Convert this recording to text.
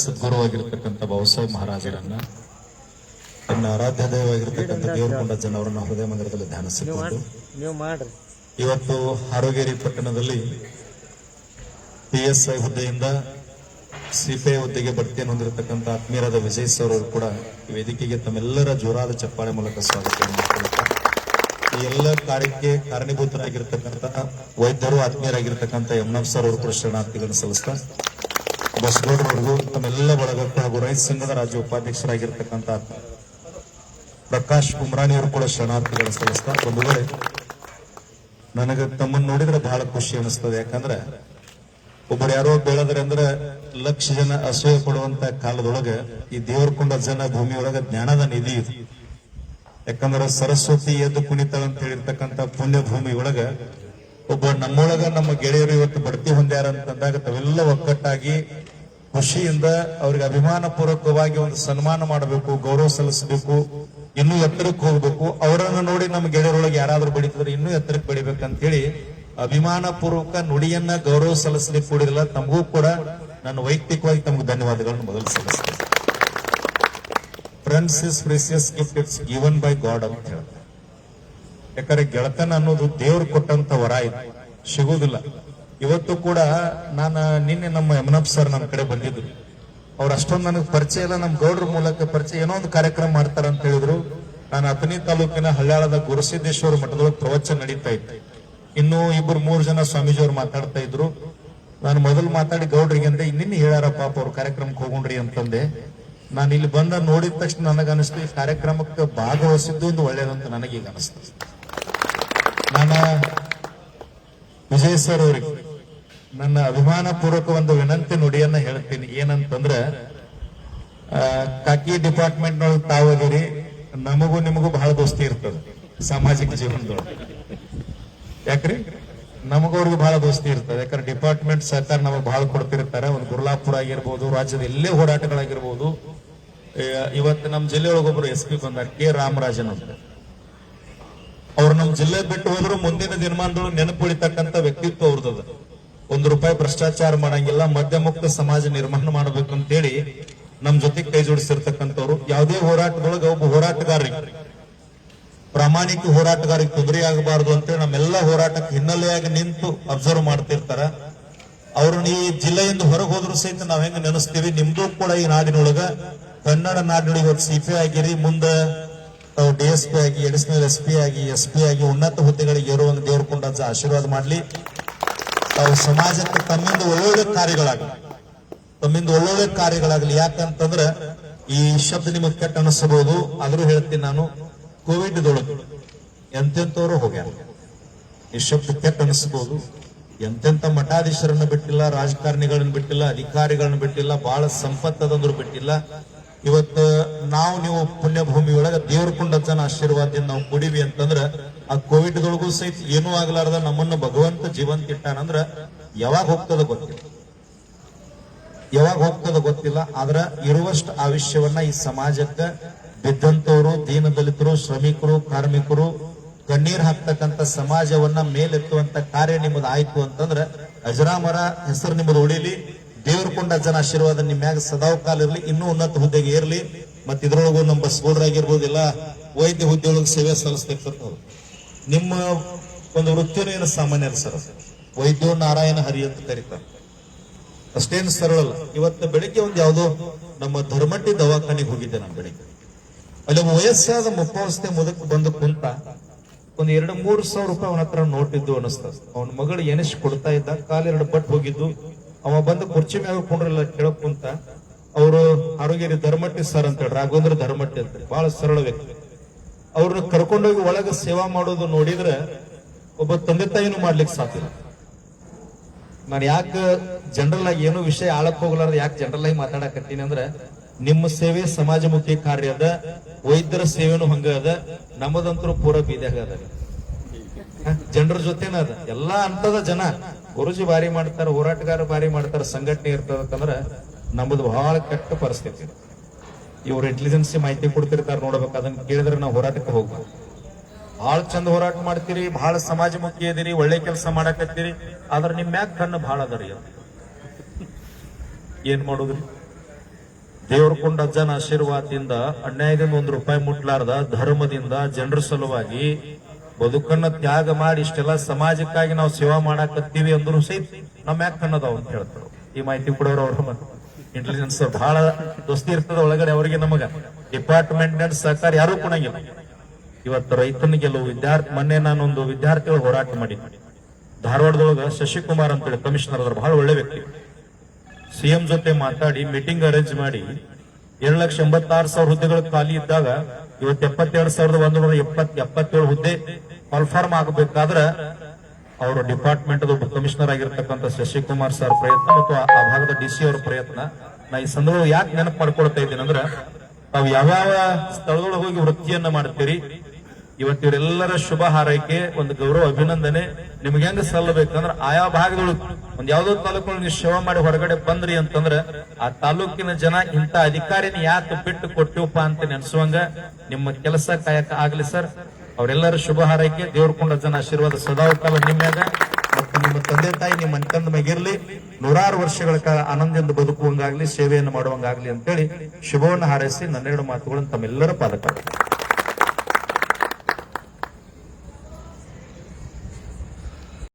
ಸದ್ಗುರುವಾಗಿರ್ತಕ್ಕಂಥ ಬಾಬಾಸಾಹೇಬ್ ಮಹಾರಾಜರನ್ನ ತನ್ನ ಆರಾಧ್ಯ ದೈವವಾಗಿರ್ತಕ್ಕಂಥ ದೇವರಕೊಂಡ ಜನವರನ್ನ ಹೃದಯ ಮಂದಿರದಲ್ಲಿ ಧ್ಯಾನಿಸಿಕೊಂಡು ಇವತ್ತು ಹಾರೋಗೇರಿ ಪಟ್ಟಣದಲ್ಲಿ PSI ಹುದ್ದೆಯಿಂದ CPI ಹುದ್ದೆಗೆ ಬಡ್ತಿಯನ್ನು ಹೊಂದಿರತಕ್ಕಂಥ ಆತ್ಮೀಯರಾದ ವಿಜಯ್ ಸರ್ ಅವರು ಕೂಡ ಈ ವೇದಿಕೆಗೆ ತಮ್ಮೆಲ್ಲರ ಜೋರಾದ ಚಪ್ಪಾಳೆ ಮೂಲಕ ಸ್ವಾಗತವನ್ನು ಮಾಡ್ತಾರೆ. ಈ ಎಲ್ಲ ಕಾರ್ಯಕ್ಕೆ ಕಾರಣೀಭೂತರಾಗಿರ್ತಕ್ಕಂಥ ವೈದ್ಯರು ಆತ್ಮೀಯರಾಗಿರ್ತಕ್ಕಂಥ MNF ಸರ್ ಅವರು ಕೂಡ ಶರಣಾರ್ಥಿಗಳನ್ನು ಸಲ್ಲಿಸ್ತಾ ಬಸಗೌಡರವರೆಗೂ ತಮ್ಮೆಲ್ಲ ಬಳಗಕ್ಕೆ ಹಾಗೂ ರೈತ ಸಂಘದ ರಾಜ್ಯ ಉಪಾಧ್ಯಕ್ಷರಾಗಿರ್ತಕ್ಕಂಥ ಪ್ರಕಾಶ್ ಕುಮ್ರಾಣಿ ಅವರು ಕೂಡ ಶರಣಾರ್ಥಿಗಳನ್ನು ಸಲ್ಲಿಸ್ತಾ ಒಂದು ವೇಳೆ ನನಗೆ ತಮ್ಮನ್ನು ನೋಡಿದ್ರೆ ಬಹಳ ಖುಷಿ ಅನಿಸ್ತದೆ. ಯಾಕಂದ್ರೆ ಒಬ್ಬರು ಯಾರೋ ಬೆಳೆದ್ರೆ ಅಂದ್ರೆ ಲಕ್ಷ ಜನ ಅಸೂಯೆ ಪಡುವಂತ ಕಾಲದೊಳಗೆ ಈ ದೇವರಕೊಂಡ ಜನ ಭೂಮಿಯೊಳಗ ಜ್ಞಾನದ ನಿಧಿ ಇದೆ. ಯಾಕಂದ್ರೆ ಸರಸ್ವತಿ ಎದ್ದು ಕುಣಿತಾಳ ಅಂತ ಹೇಳಿರ್ತಕ್ಕಂಥ ಪುಣ್ಯ ಭೂಮಿ ಒಳಗ ಒಬ್ಬ ನಮ್ಮೊಳಗ ನಮ್ಮ ಗೆಳೆಯರು ಇವತ್ತು ಬಡ್ತಿ ಹೊಂದ್ಯಾರ ಅಂತಂದಾಗ ತಾವೆಲ್ಲ ಒಕ್ಕಟ್ಟಾಗಿ ಖುಷಿಯಿಂದ ಅವ್ರಿಗೆ ಅಭಿಮಾನ ಪೂರ್ವಕವಾಗಿ ಒಂದು ಸನ್ಮಾನ ಮಾಡಬೇಕು, ಗೌರವ ಸಲ್ಲಿಸಬೇಕು, ಇನ್ನೂ ಎತ್ತರಕ್ಕೆ ಹೋಗ್ಬೇಕು. ಅವರನ್ನು ನೋಡಿ ನಮ್ಮ ಗೆಳೆಯರೊಳಗೆ ಯಾರಾದ್ರೂ ಬೆಳೀತಿದ್ರೆ ಇನ್ನೂ ಎತ್ತರಕ್ಕೆ ಬೆಳಿಬೇಕಂತ ಹೇಳಿ ಅಭಿಮಾನ ಪೂರ್ವಕ ನುಡಿಯನ್ನ ಗೌರವ ಸಲ್ಲಿಸಲಿಕ್ಕೆ ಕೂಡಿರಲ್ಲ. ತಮಗೂ ಕೂಡ ನಾನು ವೈಯಕ್ತಿಕವಾಗಿ ತಮಗೆ ಧನ್ಯವಾದಗಳನ್ನು ಮೊದಲು ಸಲ್ಲಿಸ್ತೇನೆ. Friends is precious gift, it's given by God ಅಂತ ಹೇಳ್ತಾರೆ. ಯಾಕಂದ್ರೆ ಗೆಳತನ ಅನ್ನೋದು ದೇವ್ರು ಕೊಟ್ಟಂತ ವರ ಇದು, ಸಿಗುವುದಿಲ್ಲ. ಇವತ್ತು ಕೂಡ ನಾನು ನಿನ್ನೆ ನಮ್ಮ MNF ಸರ್ ನನ್ನ ಕಡೆ ಬಂದಿದ್ರು. ಅವ್ರು ಅಷ್ಟೊಂದು ನನಗೆ ಪರಿಚಯ ಇಲ್ಲ, ನಮ್ಮ ಗೌಡ್ರ ಮೂಲಕ ಪರಿಚಯ. ಏನೋ ಒಂದು ಕಾರ್ಯಕ್ರಮ ಮಾಡ್ತಾರ ಅಂತ ಹೇಳಿದ್ರು. ನಾನು ಅಥಣಿ ತಾಲೂಕಿನ ಹಳ್ಯಾಳದ ಗುರುಸಿದ್ದೇಶ್ವರ ಮಠದೊಳಗೆ ಪ್ರವಚನ ನಡೀತಾ ಇತ್ತು. ಇನ್ನು 2-3 ಜನ ಸ್ವಾಮೀಜಿಯವರು ಮಾತಾಡ್ತಾ ಇದ್ರು. ನಾನು ಮೊದಲು ಮಾತಾಡಿ ಗೌಡ್ರಿಗೆ ಅಂದೆ, ಇನ್ನಿನ್ನು ಹೇಳ್ಯಾರ ಪಾಪ ಅವ್ರ ಕಾರ್ಯಕ್ರಮಕ್ಕೆ ಹೋಗೋಣ್ರಿ ಅಂತಂದೆ. ನಾನು ಇಲ್ಲಿ ಬಂದ ನೋಡಿದ ತಕ್ಷಣ ನನಗನಿಸ್ತು ಈ ಕಾರ್ಯಕ್ರಮಕ್ಕೆ ಭಾಗವಹಿಸಿದ್ದು ಒಂದು ಒಳ್ಳೇದಂತ ನನಗೀಗ ಅನಿಸ್ತು. ನಾನು ವಿಜಯ್ ಸರ್ ಅವರಿಗೆ ನನ್ನ ಅಭಿಮಾನ ಪೂರ್ವಕ ಒಂದು ವಿನಂತಿ ನುಡಿಯನ್ನ ಹೇಳ್ತೀನಿ. ಏನಂತಂದ್ರ ಕಾಕಿ ಡಿಪಾರ್ಟ್ಮೆಂಟ್ ನೊಳಗೆ ತಾವದಿರಿ, ನಮಗೂ ನಿಮಗೂ ಬಹಳ ದೋಸ್ತಿ ಇರ್ತದೆ ಸಾಮಾಜಿಕ ಜೀವನದೊಳಗೆ. ಯಾಕ್ರಿ ನಮಗವ್ರಿಗೆ ಬಹಳ ದೋಸ್ತಿ ಇರ್ತದೆ. ಯಾಕಂದ್ರೆ ಡಿಪಾರ್ಟ್ಮೆಂಟ್ ಸಹಕಾರ ನಮಗೆ ಬಹಳ ಕೊಡ್ತಿರ್ತಾರೆ. ಒಂದು ಗುರ್ಲಾಪುರ ಆಗಿರ್ಬೋದು, ರಾಜ್ಯದ ಎಲ್ಲೇ ಹೋರಾಟಗಳಾಗಿರ್ಬೋದು. ಇವತ್ತು ನಮ್ಮ ಜಿಲ್ಲೆಯೊಳಗೊಬ್ರು SP ಬಂದಾರ, K ರಾಮರಾಜನ್ ಅಂತ. ಅವ್ರು ನಮ್ಮ ಜಿಲ್ಲೆ ಬಿಟ್ಟು ಹೋದ್ರು ಮುಂದಿನ ದಿನಮಾನದೊಳಗೆ ನೆನಪುಳಿತಕ್ಕಂಥ ವ್ಯಕ್ತಿತ್ವ ಅವ್ರದ್ದು. ₹1 ಭ್ರಷ್ಟಾಚಾರ ಮಾಡಂಗಿಲ್ಲ, ಮದ್ಯಮುಕ್ತ ಸಮಾಜ ನಿರ್ಮಾಣ ಮಾಡಬೇಕು ಅಂತೇಳಿ ನಮ್ ಜೊತೆ ಕೈ ಜೋಡಿಸಿರ್ತಕ್ಕಂಥವ್ರು. ಯಾವುದೇ ಹೋರಾಟದೊಳಗೆ ಒಬ್ಬ ಹೋರಾಟಗಾರರಿಗೆ, ಪ್ರಾಮಾಣಿಕ ಹೋರಾಟಗಾರಿಗೆ ತೊಂದರೆ ಆಗಬಾರದು ಅಂತೇಳಿ ನಮ್ಮೆಲ್ಲ ಹೋರಾಟಕ್ಕೆ ಹಿನ್ನೆಲೆಯಾಗಿ ನಿಂತು ಅಬ್ಸರ್ವ್ ಮಾಡ್ತಿರ್ತಾರ. ಅವ್ರನ್ನ ಈ ಜಿಲ್ಲೆಯಿಂದ ಹೊರಗೆ ಹೋದ್ರು ಸಹಿತ ನಾವ್ ಹೆಂಗ ನೆನೆಸ್ತೀವಿ, ನಿಮ್ದು ಕೂಡ ಈ ನಾಡಿನೊಳಗ ಕನ್ನಡ ನಾಡಿನೊಳಗೆ ಇವತ್ತು CPI ಆಗಿರಿ, ಮುಂದೆ ತಾವು DSP ಆಗಿ, ಅಡಿಷನಲ್ SP ಆಗಿ, SP ಆಗಿ ಉನ್ನತ ಹುದ್ದೆಗಳಿಗೆ ಏರುವಂಗ ದೇವರಕೊಂಡ ಆಶೀರ್ವಾದ ಮಾಡ್ಲಿ. ತಾವು ಸಮಾಜಕ್ಕೆ ತಮ್ಮಿಂದ ಒಳ್ಳೊಳ್ಳೆ ಕಾರ್ಯಗಳಾಗಲಿ. ಯಾಕಂತಂದ್ರ ಈ ಶಬ್ದ ನಿಮಗೆ ಕೆಟ್ಟ ಅನಿಸಬಹುದು, ಆದ್ರೂ ಹೇಳ್ತೀನಿ ನಾನು, ಕೋವಿಡ್ದೊಳಗೆ ಎಂತೆಂತವ್ರು ಹೋಗ್ಯಾರ. ಈ ಶಬ್ದ ಕೆಟ್ಟ ಅನಿಸಬಹುದು. ಎಂತೆಂತ ಮಠಾಧೀಶರನ್ನ ಬಿಟ್ಟಿಲ್ಲ, ರಾಜಕಾರಣಿಗಳನ್ನ ಬಿಟ್ಟಿಲ್ಲ, ಅಧಿಕಾರಿಗಳನ್ನ ಬಿಟ್ಟಿಲ್ಲ, ಬಹಳ ಸಂಪತ್ತದಂದ್ರು ಬಿಟ್ಟಿಲ್ಲ. ಇವತ್ತು ನೀವು ಪುಣ್ಯ ಭೂಮಿ ಒಳಗ ದೇವರಕೊಂಡ ಜನ ಆಶೀರ್ವಾದದಿಂದ ನಾವು ಕುಡಿವಿ ಅಂತಂದ್ರ ಆ ಕೋವಿಡ್ದೊಳಗೂ ಸಹಿತ ಏನೂ ಆಗ್ಲಾರ್ದ ನಮ್ಮನ್ನ ಭಗವಂತ ಜೀವಂತ ಇಟ್ಟಾನಂದ್ರ ಯಾವಾಗ ಹೋಗ್ತದ ಗೊತ್ತಿಲ್ಲ. ಆದ್ರ ಇರುವಷ್ಟು ಆವಿಷ್ಯವನ್ನ ಈ ಸಮಾಜಕ್ಕೆ ಬಿದ್ದಂತವರು, ದೀನ ದಲಿತರು, ಶ್ರಮಿಕರು, ಕಾರ್ಮಿಕರು, ಕಣ್ಣೀರ್ ಹಾಕ್ತಕ್ಕಂಥ ಸಮಾಜವನ್ನ ಮೇಲೆತ್ತುವಂತ ಕಾರ್ಯ ನಿಮ್ಮದು ಆಯ್ತು ಅಂತಂದ್ರ ಅಜರಾಮರ ಹೆಸರು ನಿಮ್ಮದು ಉಳಿಲಿ. ದೇವರಕೊಂಡ ಜನ ಆಶೀರ್ವಾದ ನಿಮ್ಮ್ಯಾಗ ಸದಾವ್ ಕಾಲ ಇರ್ಲಿ, ಇನ್ನೂ ಉನ್ನತ ಹುದ್ದೆಗೆ ಏರ್ಲಿ. ಮತ್ ಇದ್ರೊಳಗೂ ನಮ್ಮ ಬಸ್ಗೌಡರಾಗಿರ್ಬೋದು, ಇಲ್ಲ ವೈದ್ಯ ಹುದ್ದೆಯೊಳಗೆ ಸೇವೆ ಸಲ್ಲಿಸ್ತಿರ್ತವ್ರು. ನಿಮ್ಮ ಒಂದು ವೃತ್ತಿನೂ ಏನು ಸಾಮಾನ್ಯ ಸರ್, ವೈದ್ಯೋ ನಾರಾಯಣ ಹರಿ ಅಂತ ಕರೀತಾರೆ. ಅಷ್ಟೇನು ಸರಳಲ್ಲ. ಇವತ್ತು ಬೆಳಿಗ್ಗೆ ಒಂದು ಯಾವುದೋ ನಮ್ಮ ಧರ್ಮಟ್ಟಿ ದವಾಖಾನೆಗೆ ಹೋಗಿದ್ದೆ ನಾನು ಬೆಳಿಗ್ಗೆ. ಅಲ್ಲಿ ವಯಸ್ಸಾದ ಮುಪ್ಪಾವಸ್ಥೆ ಮುದಕ್ಕೆ ಬಂದು ಕುಂತ ಒಂದು 2-3 ಸಾವಿರ ರೂಪಾಯಿ ಅವನ ಹತ್ರ ನೋಟಿದ್ದು ಅನಿಸ್ತದ. ಅವನ ಮಗಳು ಎನಿಸ್ ಕೊಡ್ತಾ ಇದ್ದ, ಕಾಲ 2 ಬಟ್ ಹೋಗಿದ್ದು. ಅವ ಬಂದು ಕುರ್ಚಿ ಮ್ಯಾಗ ಕುಂಡ್ರಲ್ಲ ಕೇಳಕ್ ಕುಂತ. ಅವರು ಆರೋಗ್ಯ ಧರ್ಮಟ್ಟಿ ಸರ್ ಅಂತ ಹೇಳಿ, ರಾಘವೇಂದ್ರ ಧರ್ಮಟ್ಟಿ ಅಂತ, ಬಹಳ ಸರಳ ವ್ಯಕ್ತಿ. ಅವ್ರನ್ನ ಕರ್ಕೊಂಡೋಗಿ ಒಳಗೆ ಸೇವಾ ಮಾಡೋದು ನೋಡಿದ್ರೆ ಒಬ್ಬ ತಂದೆ ತಾಯಿನೂ ಮಾಡ್ಲಿಕ್ಕೆ ಸಾಧ್ಯ. ನಾನು ಯಾಕೆ ಜನರಲ್ ಆಗಿ ಏನೋ ವಿಷಯ ಆಳಕ್ ಹೋಗ್ಲಾರ್ದು ಯಾಕೆ ಜನರಲ್ ಆಗಿ ಮಾತಾಡಕತ್ತೀನಿ ಅಂದ್ರೆ, ನಿಮ್ಮ ಸೇವೆ ಸಮಾಜಮುಖಿ ಕಾರ್ಯ ಅದ, ವೈದ್ಯರ ಸೇವೆನೂ ಹಂಗ ಅದ, ನಮ್ಮದಂತರೂ ಪೂರ ಬೀದಾಗ ಅದ. ಜನರ ಜೊತೆನ ಅದ. ಎಲ್ಲಾ ಅಂತದ ಜನ ಗುರುಜಿ ಬಾರಿ ಮಾಡ್ತಾರ, ಹೋರಾಟಗಾರ ಬಾರಿ ಮಾಡ್ತಾರ, ಸಂಘಟನೆ ಇರ್ತದಂದ್ರ ನಮ್ಮದು ಬಹಳ ಕೆಟ್ಟ ಪರಿಸ್ಥಿತಿ. ಇವ್ರ ಇಂಟೆಲಿಜೆನ್ಸಿ ಮಾಹಿತಿ ಕೊಡ್ತಿರ್ತಾರ, ನೋಡ್ಬೇಕು. ಅದನ್ನ ಕೇಳಿದ್ರೆ ನಾವು ಹೋರಾಟಕ್ಕೆ ಹೋಗ್ಬೇಕು. ಬಹಳ ಚಂದ ಹೋರಾಟ ಮಾಡ್ತೀರಿ, ಬಹಳ ಸಮಾಜಮುಖಿ ಇದೀರಿ, ಒಳ್ಳೆ ಕೆಲಸ ಮಾಡಕತ್ತೀರಿ, ಆದ್ರೆ ನಿಮ್ ಮ್ಯಾಗ ಕಣ್ಣು ಬಹಳ ಅದರಿ. ಏನ್ ಮಾಡುದ್ರಿ? ದೇವರಕೊಂಡ ಅಜ್ಜನ ಆಶೀರ್ವಾದದಿಂದ ಅನ್ಯಾಯದಿಂದ ₹1 ಮುಟ್ಲಾರ್ದ ಧರ್ಮದಿಂದ ಜನರ ಸಲುವಾಗಿ ಬದುಕನ್ನ ತ್ಯಾಗ ಮಾಡಿ ಇಷ್ಟೆಲ್ಲ ಸಮಾಜಕ್ಕಾಗಿ ನಾವು ಸೇವಾ ಮಾಡಾಕತ್ತೀವಿ ಅಂದ್ರೂ ಸಹಿತ ನಮ್ಮ ಯಾಕೆ ಕಣ್ಣದಾವ್ ಅಂತ ಹೇಳ್ತಾರೆ. ಈ ಮಾಹಿತಿ ಕೊಡೋರು ಅವ್ರ ಇಂಟೆಲಿಜೆನ್ಸ್ ಬಹಳ ದೋಸ್ತಿ ಇರ್ತದ ಒಳಗಡೆ ಅವರಿಗೆ ನಮಗ ಡಿಪಾರ್ಟ್ಮೆಂಟ್ ಸಹಕಾರ ಯಾರು ಕೊಡಂಗಿಲ್ಲ. ಇವತ್ತು ರೈತನ ಗೆಲುವು ವಿದ್ಯಾರ್ಥಿ ಮೊನ್ನೆ ನಾನೊಂದು ವಿದ್ಯಾರ್ಥಿಗಳು ಹೋರಾಟ ಮಾಡಿ ಧಾರವಾಡದೊಳಗ ಶಶಿಕುಮಾರ್ ಅಂತೇಳಿ ಕಮಿಷನರ್ ಅದ್ರ ಬಹಳ ಒಳ್ಳೆ ವ್ಯಕ್ತಿ. ಸಿಎಂ ಜೊತೆ ಮಾತಾಡಿ ಮೀಟಿಂಗ್ ಅರೇಂಜ್ ಮಾಡಿ 2,86,000 ಹುದ್ದೆಗಳು ಖಾಲಿ ಇದ್ದಾಗ ಇವತ್ತು 72,177 ಹುದ್ದೆ ಕಾಲ್ಫಾರ್ಮ್ ಆಗಬೇಕಾದ್ರ ಅವರು ಡಿಪಾರ್ಟ್ಮೆಂಟ್ ಒಬ್ಬ ಕಮಿಷನರ್ ಆಗಿರ್ತಕ್ಕಂಥ ಶಶಿಕುಮಾರ್ ಸರ್ ಪ್ರಯತ್ನ ಮತ್ತು ಆ ಭಾಗದ DC ಅವರ ಪ್ರಯತ್ನ ನಾ ಈ ಸಂದರ್ಭ ಯಾಕೆ ನೆನಪು ಮಾಡ್ಕೊಳ್ತಾ ಇದ್ದೀನಿ ಅಂದ್ರೆ ತಾವು ಯಾವ್ಯಾವ ಸ್ಥಳದೊಳಗೆ ಹೋಗಿ ವೃತ್ತಿಯನ್ನ ಮಾಡ್ತೀರಿ, ಇವತ್ತು ಇವರೆಲ್ಲರ ಶುಭ ಹಾರೈಕೆ ಒಂದು ಗೌರವ ಅಭಿನಂದನೆ ನಿಮ್ಗೆ ಹೆಂಗ ಸಲ್ಲಬೇಕಂದ್ರೆ ಆಯಾ ಭಾಗದೊಳಗೆ ಒಂದ್ ಯಾವ್ದೋ ತಾಲೂಕಿನೊಳಗೆ ನೀವು ಸೇವಾ ಮಾಡಿ ಹೊರಗಡೆ ಬಂದ್ರಿ ಅಂತಂದ್ರ ಆ ತಾಲೂಕಿನ ಜನ ಇಂತ ಅಧಿಕಾರಿನ ಯಾಕೆ ಬಿಟ್ಟು ಕೊಟ್ಟಿವಪ್ಪ ಅಂತ ನೆನ್ಸುವಂಗ ನಿಮ್ಮ ಕೆಲಸ ಕಾಯಕ ಆಗ್ಲಿ ಸರ್. ಅವರೆಲ್ಲರ ಶುಭ ಹಾರೈಕೆ ದೇವರಕೊಂಡ ಜನ ಆಶೀರ್ವಾದ ಸದಾಕಾಲ ನಿಮ್ಮ್ಯಾಗ ಮತ್ತು ನಿಮ್ಮ ತಂದೆ ತಾಯಿ ನಿಮ್ಮ ಅನ್ಕಂದ ಮ್ಯಾಗಿರ್ಲಿ, 100 ವರ್ಷಗಳ ಕಾಲ ಆನಂದದಿಂದ ಬದುಕುವಂಗಾಗ್ಲಿ, ಸೇವೆಯನ್ನು ಮಾಡುವಂಗಾಗ್ಲಿ ಅಂತೇಳಿ ಶುಭವನ್ನು ಹಾರೈಸಿ ನನ್ನೆರಡು ಮಾತುಗಳನ್ನು ತಮ್ಮೆಲ್ಲರ ಪಾದಕ